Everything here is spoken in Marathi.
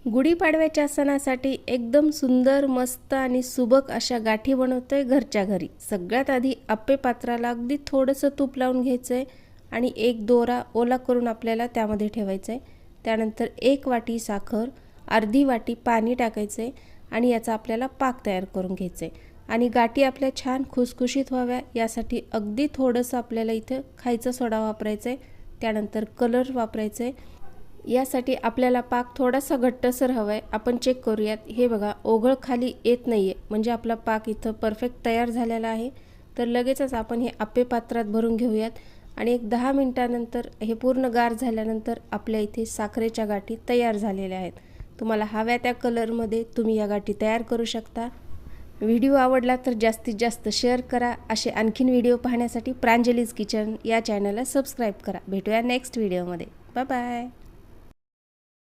गुढीपाडव्याच्या सणासाठी एकदम सुंदर मस्त आणि सुबक अशा गाठी बनवतोय घरच्या घरी। सगळ्यात आधी आप्पे पात्राला अगदी थोडंसं तूप लावून घ्यायचंय आणि एक दोरा ओला करून आपल्याला त्यामध्ये ठेवायचंय। त्यानंतर 1 वाटी साखर, अर्धी वाटी पाणी टाकायचंय आणि याचा आपल्याला पाक तयार करून घ्यायचंय। आणि गाठी आपल्या छान खुसखुशीत व्हाव्या यासाठी अगदी थोडंसं आपल्याला इथे खायचा सोडा वापरायचा आहे। त्यानंतर कलर वापरायचा आहे। यासाठी आपल्याला पाक थोडासा घट्टसर हवाय। आपण चेक करूयात। हे बघा ओघळ खाली येत नाहीये, म्हणजे आपला पाक इथं परफेक्ट तयार झालेला आहे। तर लगेचच आपण हे आप्पे पात्रात भरून घेऊयात आणि एक 10 मिनिटांनंतर हे पूर्ण गार झाल्यानंतर आपल्या इथे साखरेच्या गाठी तयार झालेल्या आहेत। तुम्हाला हव्या त्या कलरमध्ये तुम्ही या गाठी तयार करू शकता। व्हिडिओ आवडला तर जास्तीत जास्त शेअर करा। असे आणखीन व्हिडिओ पाहण्यासाठी प्रांजलीज किचन या चॅनलला सबस्क्राइब करा। भेटूया नेक्स्ट व्हिडिओमध्ये। Bye bye.